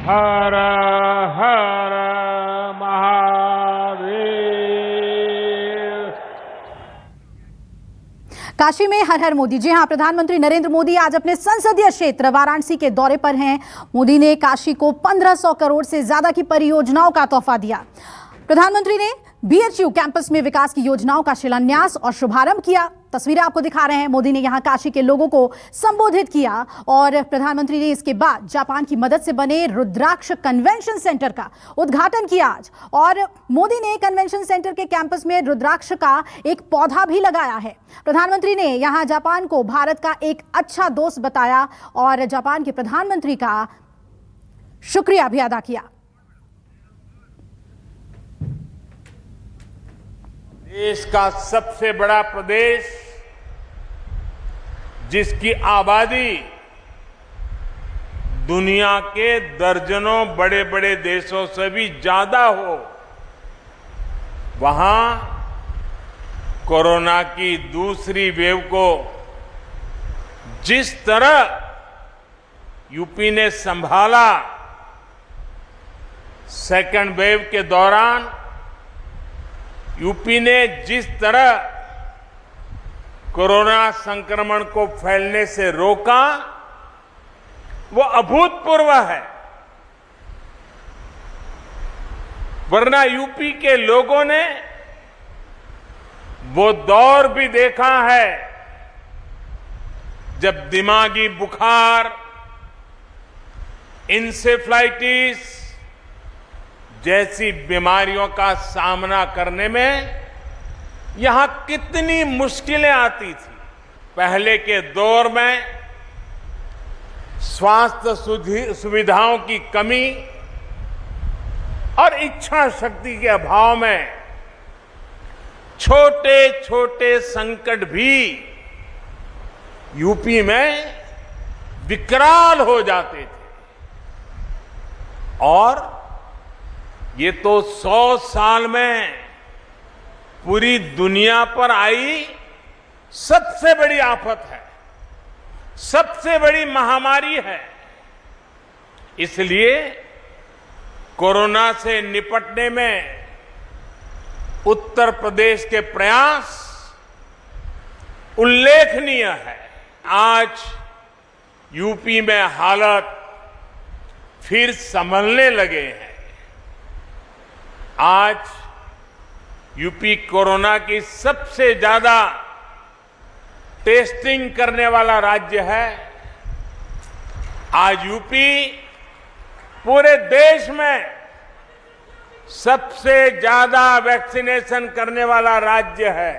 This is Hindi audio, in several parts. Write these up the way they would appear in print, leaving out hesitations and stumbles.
हर हर महादेव। काशी में हर हर मोदी। जी हां, प्रधानमंत्री नरेंद्र मोदी आज अपने संसदीय क्षेत्र वाराणसी के दौरे पर हैं। मोदी ने काशी को 1500 करोड़ से ज्यादा की परियोजनाओं का तोहफा दिया। प्रधानमंत्री ने बीएचयू कैंपस में विकास की योजनाओं का शिलान्यास और शुभारंभ किया। तस्वीरें आपको दिखा रहे हैं। मोदी ने यहां काशी के लोगों को संबोधित किया और प्रधानमंत्री ने इसके बाद जापान की मदद से बने रुद्राक्ष कन्वेंशन सेंटर का उद्घाटन किया आज। और मोदी ने कन्वेंशन सेंटर के कैंपस में रुद्राक्ष का एक पौधा भी लगाया है। प्रधानमंत्री ने यहां जापान को भारत का एक अच्छा दोस्त बताया और जापान के प्रधानमंत्री का शुक्रिया भी अदा किया। देश का सबसे बड़ा प्रदेश, जिसकी आबादी दुनिया के दर्जनों बड़े बड़े देशों से भी ज्यादा हो, वहां कोरोना की दूसरी वेव को जिस तरह यूपी ने संभाला, सेकेंड वेव के दौरान यूपी ने जिस तरह कोरोना संक्रमण को फैलने से रोका, वो अभूतपूर्व है। वरना यूपी के लोगों ने वो दौर भी देखा है जब दिमागी बुखार, इंसेफ्लाइटिस जैसी बीमारियों का सामना करने में यहां कितनी मुश्किलें आती थी। पहले के दौर में स्वास्थ्य सुविधाओं की कमी और इच्छा शक्ति के अभाव में छोटे छोटे संकट भी यूपी में विकराल हो जाते थे। और ये तो 100 साल में पूरी दुनिया पर आई सबसे बड़ी आफत है, सबसे बड़ी महामारी है। इसलिए कोरोना से निपटने में उत्तर प्रदेश के प्रयास उल्लेखनीय है। आज यूपी में हालत फिर संभलने लगे हैं। आज यूपी कोरोना की सबसे ज्यादा टेस्टिंग करने वाला राज्य है। आज यूपी पूरे देश में सबसे ज्यादा वैक्सीनेशन करने वाला राज्य है।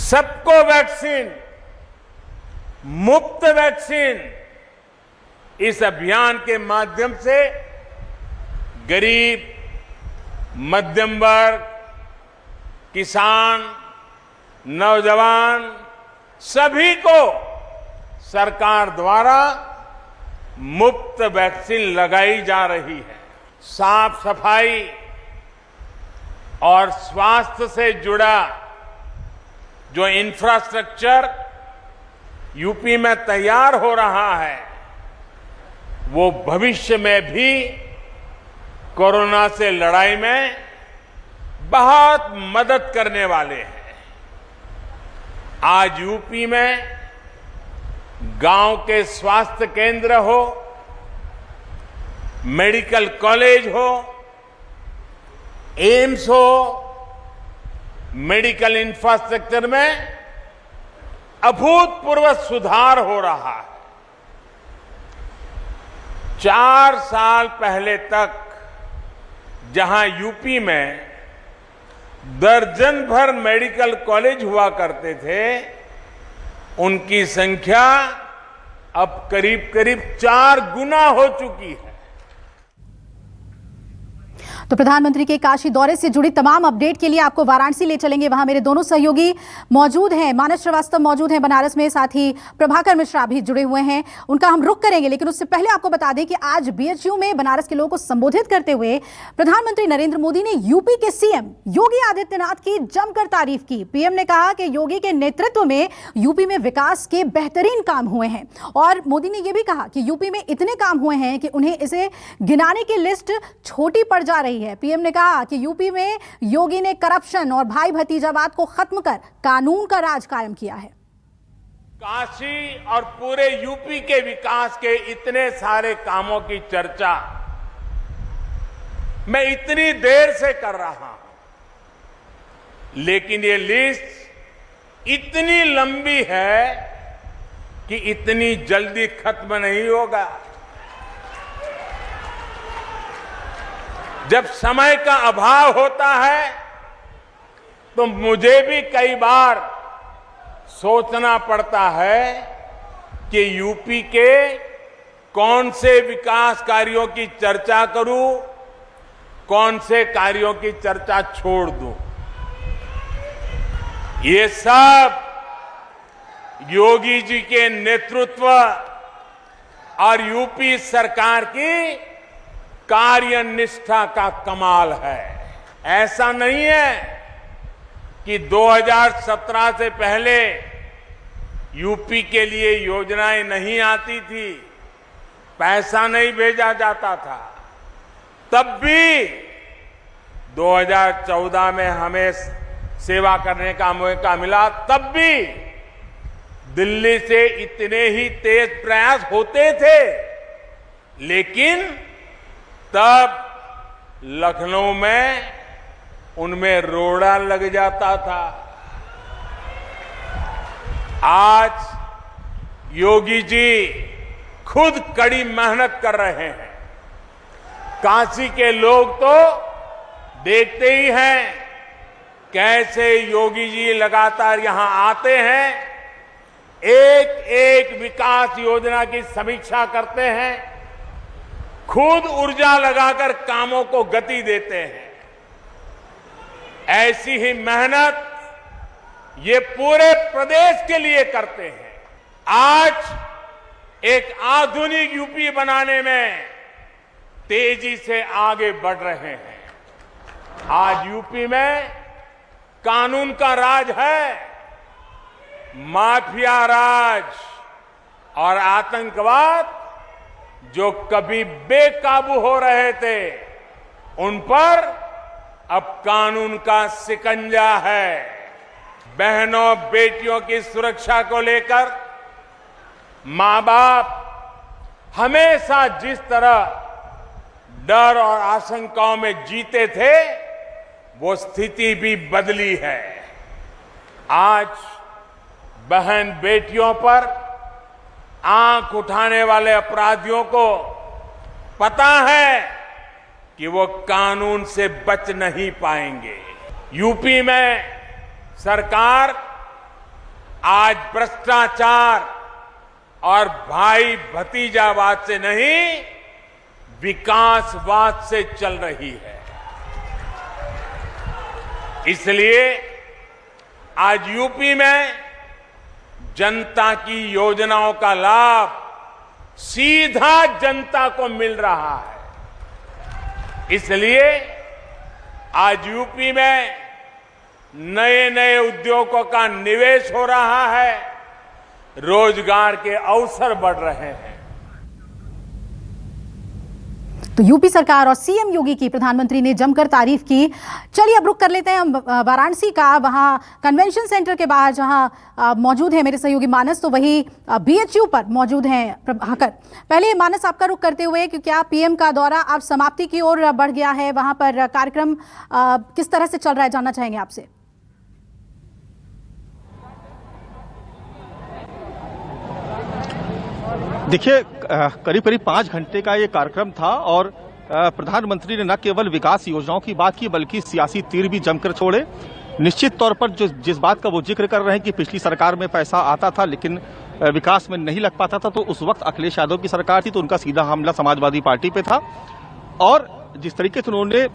सबको वैक्सीन, मुफ्त वैक्सीन, इस अभियान के माध्यम से गरीब, मध्यम वर्ग, किसान, नौजवान सभी को सरकार द्वारा मुफ्त वैक्सीन लगाई जा रही है। साफ सफाई और स्वास्थ्य से जुड़ा जो इंफ्रास्ट्रक्चर यूपी में तैयार हो रहा है, वो भविष्य में भी कोरोना से लड़ाई में बहुत मदद करने वाले हैं। आज यूपी में गांव के स्वास्थ्य केंद्र हो, मेडिकल कॉलेज हो, एम्स हो, मेडिकल इंफ्रास्ट्रक्चर में अभूतपूर्व सुधार हो रहा है। 4 साल पहले तक जहां यूपी में दर्जन भर मेडिकल कॉलेज हुआ करते थे, उनकी संख्या अब करीब करीब 4 गुना हो चुकी है। तो प्रधानमंत्री के काशी दौरे से जुड़ी तमाम अपडेट के लिए आपको वाराणसी ले चलेंगे। वहां मेरे दोनों सहयोगी मौजूद हैं, मानस श्रीवास्तव मौजूद हैं बनारस में, साथ ही प्रभाकर मिश्रा भी जुड़े हुए हैं, उनका हम रुख करेंगे। लेकिन उससे पहले आपको बता दें कि आज बीएचयू में बनारस के लोगों को संबोधित करते हुए प्रधानमंत्री नरेंद्र मोदी ने यूपी के सीएम योगी आदित्यनाथ की जमकर तारीफ की। पीएम ने कहा कि योगी के नेतृत्व में यूपी में विकास के बेहतरीन काम हुए हैं और मोदी ने यह भी कहा कि यूपी में इतने काम हुए हैं कि उन्हें इसे गिनाने की लिस्ट छोटी पड़ जा रही है। पीएम ने कहा कि यूपी में योगी ने करप्शन और भाई भतीजावाद को खत्म कर कानून का राज कायम किया है। काशी और पूरे यूपी के विकास के इतने सारे कामों की चर्चा मैं इतनी देर से कर रहा हूं, लेकिन ये लिस्ट इतनी लंबी है कि इतनी जल्दी खत्म नहीं होगा। जब समय का अभाव होता है तो मुझे भी कई बार सोचना पड़ता है कि यूपी के कौन से विकास कार्यों की चर्चा करूं, कौन से कार्यों की चर्चा छोड़ दूं। ये सब योगी जी के नेतृत्व और यूपी सरकार की कार्यनिष्ठा का कमाल है। ऐसा नहीं है कि 2017 से पहले यूपी के लिए योजनाएं नहीं आती थी, पैसा नहीं भेजा जाता था। तब भी 2014 में हमें सेवा करने का मौका मिला, तब भी दिल्ली से इतने ही तेज प्रयास होते थे, लेकिन तब लखनऊ में उनमें रोड़ा लग जाता था। आज योगी जी खुद कड़ी मेहनत कर रहे हैं। काशी के लोग तो देखते ही हैं कैसे योगी जी लगातार यहां आते हैं, एक एक विकास योजना की समीक्षा करते हैं, खुद ऊर्जा लगाकर कामों को गति देते हैं। ऐसी ही मेहनत ये पूरे प्रदेश के लिए करते हैं। आज एक आधुनिक यूपी बनाने में तेजी से आगे बढ़ रहे हैं। आज यूपी में कानून का राज है, माफिया राज और आतंकवाद जो कभी बेकाबू हो रहे थे, उन पर अब कानून का शिकंजा है। बहनों बेटियों की सुरक्षा को लेकर मां बाप हमेशा जिस तरह डर और आशंकाओं में जीते थे, वो स्थिति भी बदली है। आज बहन बेटियों पर आंख उठाने वाले अपराधियों को पता है कि वो कानून से बच नहीं पाएंगे। यूपी में सरकार आज भ्रष्टाचार और भाई भतीजावाद से नहीं, विकासवाद से चल रही है। इसलिए आज यूपी में जनता की योजनाओं का लाभ सीधा जनता को मिल रहा है। इसलिए आज यूपी में नए नए उद्योगों का निवेश हो रहा है, रोजगार के अवसर बढ़ रहे हैं। तो यूपी सरकार और सीएम योगी की प्रधानमंत्री ने जमकर तारीफ की। चलिए अब रुक कर लेते हैं हम वाराणसी का, वहां कन्वेंशन सेंटर के बाहर जहां मौजूद है मेरे सहयोगी मानस, तो वही बीएचयू पर मौजूद हैं प्रभाकर। पहले मानस आपका रुक करते हुए कि क्या पीएम का दौरा अब समाप्ति की ओर बढ़ गया है, वहां पर कार्यक्रम किस तरह से चल रहा है, जानना चाहेंगे आपसे। देखिए, करीब करीब 5 घंटे का ये कार्यक्रम था और प्रधानमंत्री ने न केवल विकास योजनाओं की बात की बल्कि सियासी तीर भी जमकर छोड़े। निश्चित तौर पर जिस बात का वो जिक्र कर रहे हैं कि पिछली सरकार में पैसा आता था लेकिन विकास में नहीं लग पाता था, तो उस वक्त अखिलेश यादव की सरकार थी तो उनका सीधा हमला समाजवादी पार्टी पे था। और जिस तरीके से उन्होंने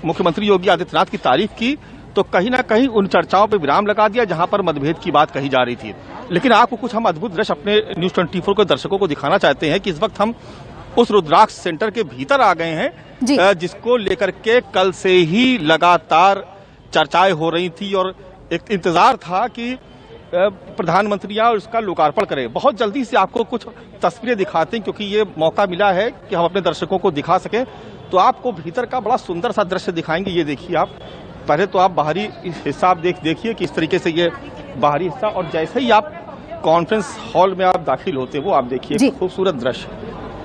मुख्यमंत्री योगी आदित्यनाथ की तारीफ की, तो कहीं ना कहीं उन चर्चाओं पर विराम लगा दिया जहां पर मतभेद की बात कही जा रही थी। लेकिन आपको कुछ हम अद्भुत दृश्य अपने न्यूज 24 के दर्शकों को दिखाना चाहते हैं कि इस वक्त हम उस रुद्राक्ष सेंटर के भीतर आ गए हैं, जिसको लेकर के कल से ही लगातार चर्चाएं हो रही थी और एक इंतजार था कि प्रधानमंत्री और उसका लोकार्पण करें। बहुत जल्दी से आपको कुछ तस्वीरें दिखाते हैं, क्योंकि ये मौका मिला है कि हम अपने दर्शकों को दिखा सकें। तो आपको भीतर का बड़ा सुंदर सा दृश्य दिखाएंगे। ये देखिए आप, पहले तो आप बाहरी हिस्सा आप देखिए कि इस तरीके से ये बाहरी हिस्सा, और जैसे ही आप कॉन्फ्रेंस हॉल में आप दाखिल होते वो आप देखिए खूबसूरत दृश्य,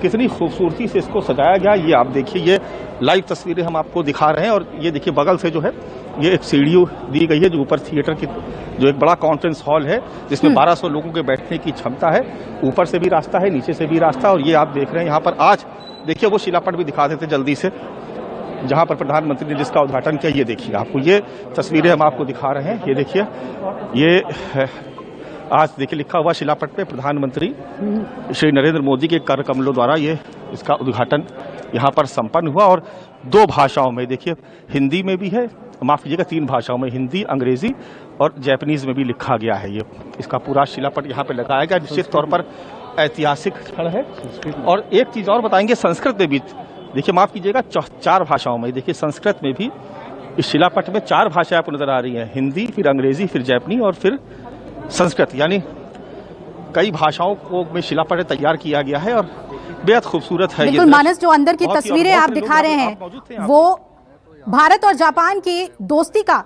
कितनी खूबसूरती से इसको सजाया गया। ये आप देखिए, ये लाइव तस्वीरें हम आपको दिखा रहे हैं। और ये देखिए बगल से जो है ये एक सीढ़ी दी गई है जो ऊपर थिएटर की, जो एक बड़ा कॉन्फ्रेंस हॉल है जिसमें 1200 लोगों के बैठने की क्षमता है। ऊपर से भी रास्ता है, नीचे से भी रास्ता। और ये आप देख रहे हैं यहाँ पर आज देखिए वो शिलापट भी दिखा देते जल्दी से, जहां पर प्रधानमंत्री ने जिसका उद्घाटन किया। ये देखिए आपको ये तस्वीरें हम आपको दिखा रहे हैं। ये देखिए, ये आज देखिए लिखा हुआ शिलापट पे प्रधानमंत्री श्री नरेंद्र मोदी के कर कमलों द्वारा ये इसका उद्घाटन यहाँ पर संपन्न हुआ। और 2 भाषाओं में देखिए, हिंदी में भी है, माफ कीजिएगा 3 भाषाओं में, हिंदी, अंग्रेजी और जापानीज में भी लिखा गया है। ये इसका पूरा शिलापट यहाँ पे लगाया गया। निश्चित तौर पर ऐतिहासिक क्षण है। और एक चीज और बताएंगे, संस्कृत में भी देखिए, माफ कीजिएगा 4 भाषाओं में, देखिए संस्कृत में भी इस शिलापट में 4 भाषाएं आपको नजर आ रही हैं, हिंदी, फिर अंग्रेजी, फिर जापानी और फिर संस्कृत, यानी कई भाषाओं को में शिलापट तैयार किया गया है और बेहद खूबसूरत है। बिल्कुल मानस, जो अंदर की तस्वीरें आप दिखा रहे हैं वो भारत और जापान की दोस्ती का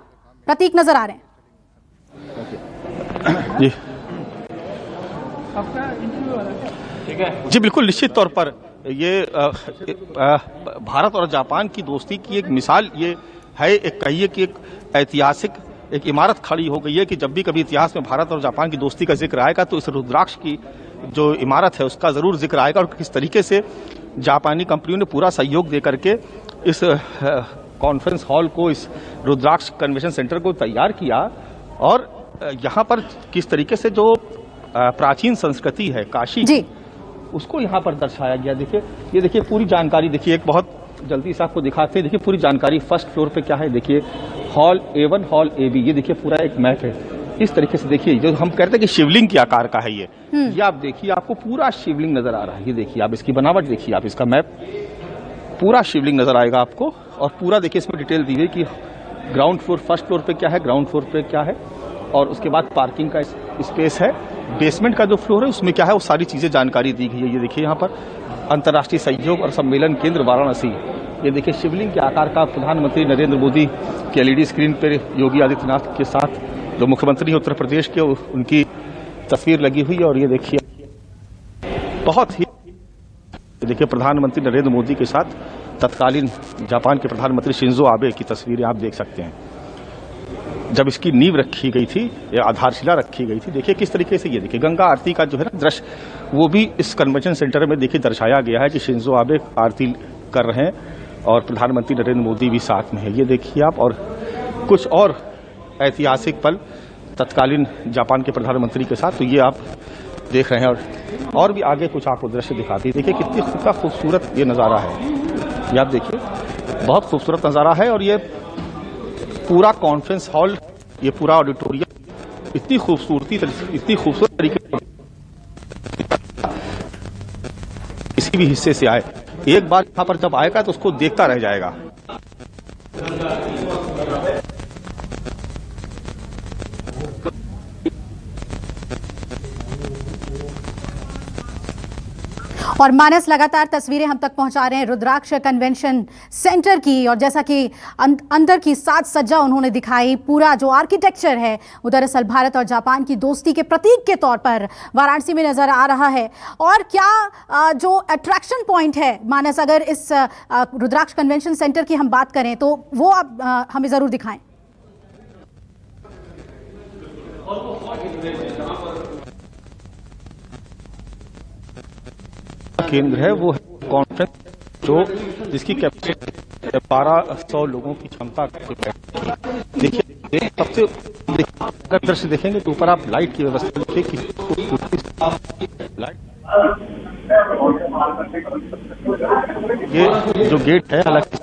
प्रतीक नजर आ रहे हैं। जी जी बिल्कुल, निश्चित तौर पर ये भारत और जापान की दोस्ती की एक मिसाल ये है। एक कहिए कि एक ऐतिहासिक एक इमारत खड़ी हो गई है कि जब भी कभी इतिहास में भारत और जापान की दोस्ती का जिक्र आएगा तो इस रुद्राक्ष की जो इमारत है उसका जरूर जिक्र आएगा। और किस तरीके से जापानी कंपनियों ने पूरा सहयोग दे करके इस कॉन्फ्रेंस हॉल को, इस रुद्राक्ष कन्वेंशन सेंटर को तैयार किया। और यहाँ पर किस तरीके से जो प्राचीन संस्कृति है काशी की, उसको यहाँ पर दर्शाया गया। देखिए, ये देखिए पूरी जानकारी देखिए, एक बहुत जल्दी से आपको दिखाते हैं। देखिए पूरी जानकारी फर्स्ट फ्लोर पे क्या है, देखिए हॉल A1, हॉल AB, ये देखिए पूरा एक मैप है। इस तरीके से देखिए, जो हम कहते हैं कि शिवलिंग के आकार का है ये आप देखिए, आपको पूरा शिवलिंग नजर आ रहा है। ये देखिए आप इसकी बनावट देखिए, आप इसका मैप, पूरा शिवलिंग नजर आएगा आपको। और पूरा देखिए इसमें डिटेल दी गई कि ग्राउंड फ्लोर, फर्स्ट फ्लोर पे क्या है, ग्राउंड फ्लोर पे क्या है, और उसके बाद पार्किंग का स्पेस है, बेसमेंट का जो फ्लोर है उसमें क्या है, वो सारी चीजें जानकारी दी गई है। ये देखिए यहाँ पर अंतर्राष्ट्रीय सहयोग और सम्मेलन केंद्र वाराणसी, ये देखिए शिवलिंग के आकार का प्रधानमंत्री नरेंद्र मोदी की LED स्क्रीन पर योगी आदित्यनाथ के साथ जो मुख्यमंत्री उत्तर प्रदेश के, उनकी तस्वीर लगी हुई है। और ये देखिए बहुत ही, देखिए प्रधानमंत्री नरेंद्र मोदी के साथ तत्कालीन जापान के प्रधानमंत्री शिंजो आबे की तस्वीरें आप देख सकते हैं। जब इसकी नींव रखी गई थी या आधारशिला रखी गई थी, देखिए किस तरीके से, ये देखिए गंगा आरती का जो है ना दृश्य, वो भी इस कन्वेंशन सेंटर में देखिए दर्शाया गया है कि शिंजो आबे आरती कर रहे हैं और प्रधानमंत्री नरेंद्र मोदी भी साथ में है। ये देखिए आप, और कुछ और ऐतिहासिक पल तत्कालीन जापान के प्रधानमंत्री के साथ, तो ये आप देख रहे हैं। और भी आगे कुछ आपको दृश्य दिखाती है। देखिए कितना खूबसूरत ये नज़ारा है, ये आप देखिए बहुत खूबसूरत नज़ारा है। और ये पूरा कॉन्फ्रेंस हॉल, ये पूरा ऑडिटोरियम इतनी खूबसूरत तरीके से किसी भी हिस्से से आए, एक बार यहाँ पर जब आएगा तो उसको देखता रह जाएगा। और मानस लगातार तस्वीरें हम तक पहुंचा रहे हैं रुद्राक्ष कन्वेंशन सेंटर की, और जैसा कि अंदर की साज सज्जा उन्होंने दिखाई, पूरा जो आर्किटेक्चर है वो दरअसल भारत और जापान की दोस्ती के प्रतीक के तौर पर वाराणसी में नजर आ रहा है। और क्या जो अट्रैक्शन पॉइंट है मानस, अगर इस रुद्राक्ष कन्वेंशन सेंटर की हम बात करें तो वो आप हमें जरूर दिखाएं। केंद्र है वो कॉन्फ्रेंस, जो जिसकी कैपेसिटी 1200 लोगों की क्षमता। देखिए सबसे अगर दृश्य देखेंगे तो ऊपर आप लाइट की व्यवस्था देखिए, लाइट ये जो गेट है हालांकि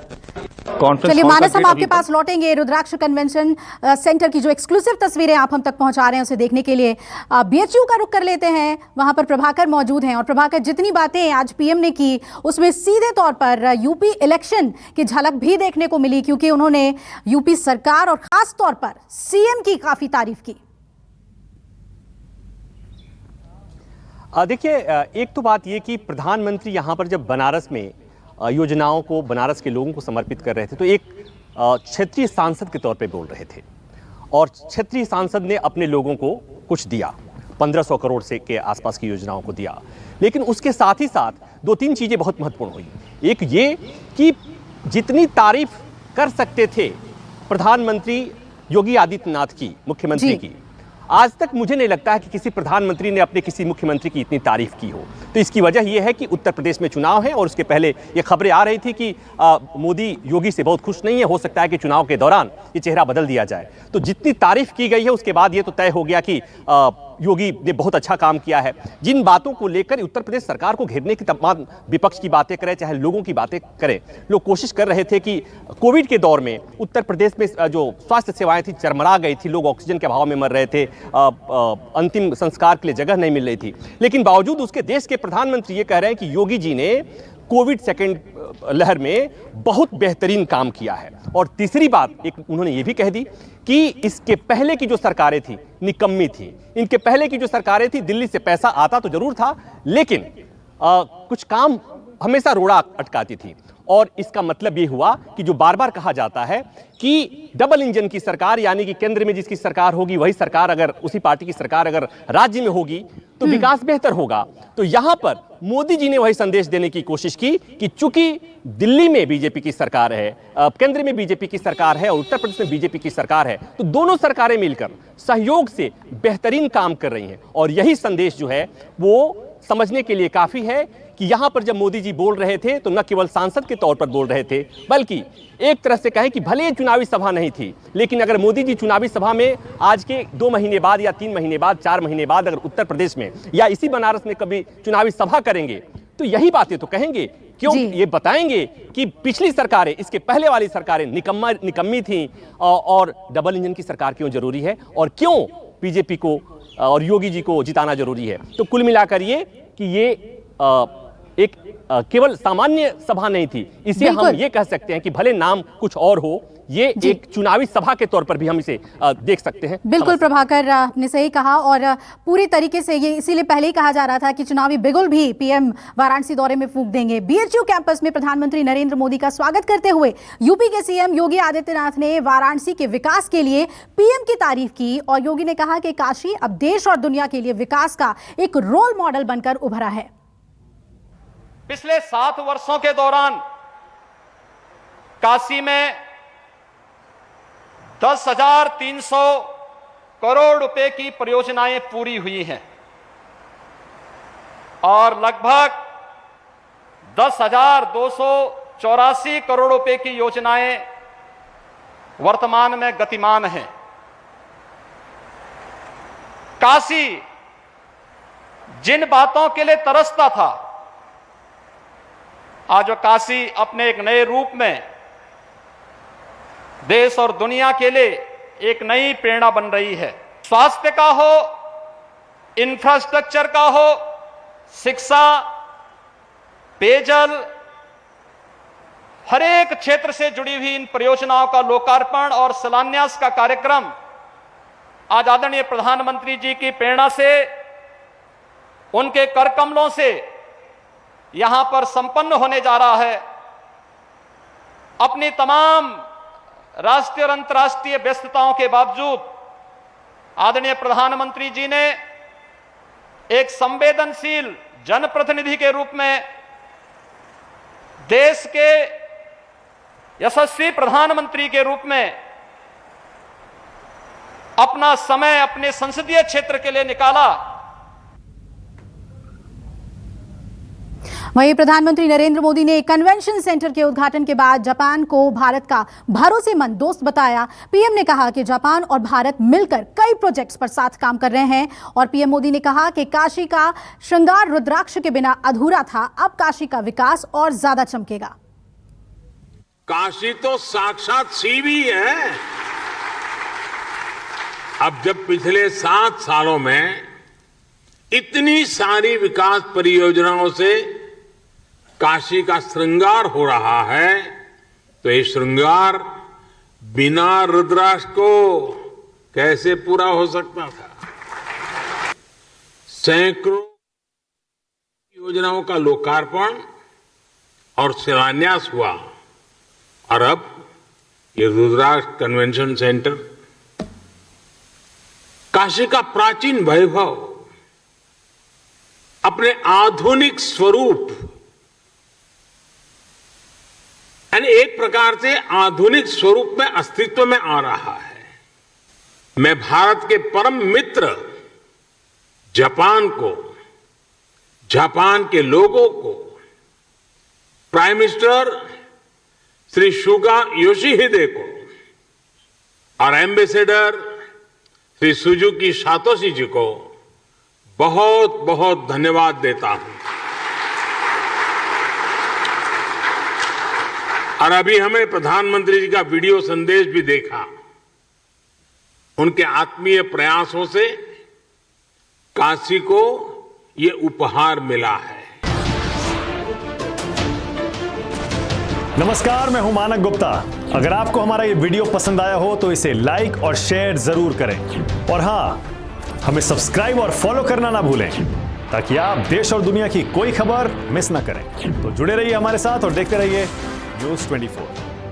कॉन्फ्रेंस चलिए हॉल का मानस, हम गेट आपके अभी पास लौटेंगे। रुद्राक्ष कन्वेंशन सेंटर की जो एक्सक्लूसिव तस्वीरें आप हम तक पहुंचा रहे हैं उसे देखने के लिए बीएचयू का रुख कर लेते हैं। वहां पर प्रभाकर मौजूद हैं और प्रभाकर, जितनी बातें आज पीएम ने की उसमें सीधे तौर पर यूपी इलेक्शन की झलक भी देखने को मिली, क्योंकि उन्होंने यूपी सरकार और खास तौर पर सीएम की काफी तारीफ की। देखिए, एक तो बात ये कि प्रधानमंत्री यहाँ पर जब बनारस में योजनाओं को बनारस के लोगों को समर्पित कर रहे थे तो एक क्षेत्रीय सांसद के तौर पे बोल रहे थे और क्षेत्रीय सांसद ने अपने लोगों को कुछ दिया, 1500 करोड़ से के आसपास की योजनाओं को दिया। लेकिन उसके साथ ही साथ दो तीन चीज़ें बहुत महत्वपूर्ण हुई। एक ये कि जितनी तारीफ कर सकते थे प्रधानमंत्री योगी आदित्यनाथ की, मुख्यमंत्री की, आज तक मुझे नहीं लगता है कि किसी प्रधानमंत्री ने अपने किसी मुख्यमंत्री की इतनी तारीफ की हो। तो इसकी वजह यह है कि उत्तर प्रदेश में चुनाव है और उसके पहले ये खबरें आ रही थी कि मोदी योगी से बहुत खुश नहीं है, हो सकता है कि चुनाव के दौरान ये चेहरा बदल दिया जाए। तो जितनी तारीफ की गई है उसके बाद ये तो तय हो गया कि योगी ने बहुत अच्छा काम किया है। जिन बातों को लेकर उत्तर प्रदेश सरकार को घेरने की तमाम विपक्ष की बातें करें चाहे लोगों की बातें करें, लोग कोशिश कर रहे थे कि कोविड के दौर में उत्तर प्रदेश में जो स्वास्थ्य सेवाएं थी चरमरा गई थी, लोग ऑक्सीजन के अभाव में मर रहे थे, अंतिम संस्कार के लिए जगह नहीं मिल रही थी। लेकिन बावजूद उसके देश के प्रधानमंत्री ये कह रहे हैं कि योगी जी ने कोविड सेकेंड लहर में बहुत बेहतरीन काम किया है। और तीसरी बात एक उन्होंने ये भी कह दी कि इसके पहले की जो सरकारें थी निकम्मी थी। इनके पहले की जो सरकारें थी दिल्ली से पैसा आता तो जरूर था लेकिन कुछ काम हमेशा रोड़ा अटकाती थी। और इसका मतलब ये हुआ कि जो बार बार कहा जाता है कि डबल इंजन की सरकार, यानी कि केंद्र में जिसकी सरकार होगी वही सरकार अगर उसी पार्टी की सरकार अगर राज्य में होगी तो विकास बेहतर होगा। तो यहां पर मोदी जी ने वही संदेश देने की कोशिश की कि चूंकि दिल्ली में बीजेपी की सरकार है, केंद्र में बीजेपी की सरकार है और उत्तर प्रदेश में बीजेपी की सरकार है, तो दोनों सरकारें मिलकर सहयोग से बेहतरीन काम कर रही हैं। और यही संदेश जो है वो समझने के लिए काफी है कि यहां पर जब मोदी जी बोल रहे थे तो न केवल सांसद के तौर पर बोल रहे थे, बल्कि एक तरह से कहें कि भले चुनावी सभा नहीं थी, लेकिन अगर मोदी जी चुनावी सभा में आज के 2 महीने बाद या 3 महीने बाद, 4 महीने बाद अगर उत्तर प्रदेश में या इसी बनारस में कभी चुनावी सभा करेंगे तो यही बातें तो कहेंगे। क्यों? ये बताएंगे कि पिछली सरकारें, इसके पहले वाली सरकारें निकम्मी थी और डबल इंजन की सरकार क्यों जरूरी है और क्यों बीजेपी को और योगी जी को जिताना जरूरी है। तो कुल मिलाकर ये कि ये एक केवल सामान्य सभा नहीं थी, इसे हम ये कह सकते हैं कि भले नाम कुछ और हो, ये एक चुनावी सभा के तौर पर भी हम इसे देख सकते हैं। बिल्कुल प्रभाकर, आपने सही कहा और पूरी तरीके से ये इसीलिए पहले ही कहा जा रहा था कि चुनावी बिगुल भी पीएम वाराणसी दौरे में फूंक देंगे। बीएचयू कैंपस में प्रधानमंत्री नरेंद्र मोदी का स्वागत करते हुए यूपी के सीएम योगी आदित्यनाथ ने वाराणसी के विकास के लिए पीएम की तारीफ की और योगी ने कहा कि काशी अब देश और दुनिया के लिए विकास का एक रोल मॉडल बनकर उभरा है। पिछले 7 वर्षों के दौरान काशी में 10,300 करोड़ रुपए की परियोजनाएं पूरी हुई हैं और लगभग 10,284 करोड़ रुपए की योजनाएं वर्तमान में गतिमान हैं। काशी जिन बातों के लिए तरसता था, आज वो काशी अपने एक नए रूप में देश और दुनिया के लिए एक नई प्रेरणा बन रही है। स्वास्थ्य का हो, इंफ्रास्ट्रक्चर का हो, शिक्षा, पेयजल, हर एक क्षेत्र से जुड़ी हुई इन परियोजनाओं का लोकार्पण और शिलान्यास का कार्यक्रम आज आदरणीय प्रधानमंत्री जी की प्रेरणा से, उनके कर कमलों से यहां पर संपन्न होने जा रहा है। अपनी तमाम राष्ट्रीय और अंतर्राष्ट्रीय व्यस्तताओं के बावजूद आदरणीय प्रधानमंत्री जी ने एक संवेदनशील जनप्रतिनिधि के रूप में देश के यशस्वी प्रधानमंत्री के रूप में अपना समय अपने संसदीय क्षेत्र के लिए निकाला। वहीं प्रधानमंत्री नरेंद्र मोदी ने कन्वेंशन सेंटर के उद्घाटन के बाद जापान को भारत का भरोसेमंद दोस्त बताया। पीएम ने कहा कि जापान और भारत मिलकर कई प्रोजेक्ट्स पर साथ काम कर रहे हैं और पीएम मोदी ने कहा कि काशी का श्रृंगार रुद्राक्ष के बिना अधूरा था, अब काशी का विकास और ज्यादा चमकेगा। काशी तो साक्षात शिव ही है। अब जब पिछले 7 सालों में इतनी सारी विकास परियोजनाओं से काशी का श्रृंगार हो रहा है, तो ये श्रृंगार बिना रुद्राक्ष को कैसे पूरा हो सकता था। सैकड़ों योजनाओं का लोकार्पण और शिलान्यास हुआ और अब ये रुद्राक्ष कन्वेंशन सेंटर, काशी का प्राचीन वैभव अपने आधुनिक स्वरूप यानी एक प्रकार से आधुनिक स्वरूप में अस्तित्व में आ रहा है। मैं भारत के परम मित्र जापान को, जापान के लोगों को, प्राइम मिनिस्टर श्री सुगा योशिहिदे को और एम्बेसडर श्री सुजुकी सातोशी जी को बहुत बहुत धन्यवाद देता हूं। और अभी हमें प्रधानमंत्री जी का वीडियो संदेश भी देखा। उनके आत्मीय प्रयासों से काशी को ये उपहार मिला है। नमस्कार, मैं हूं मानक गुप्ता। अगर आपको हमारा ये वीडियो पसंद आया हो तो इसे लाइक और शेयर जरूर करें और हां, हमें सब्सक्राइब और फॉलो करना ना भूलें ताकि आप देश और दुनिया की कोई खबर मिस ना करें। तो जुड़े रहिए हमारे साथ और देखते रहिए न्यूज़ 24।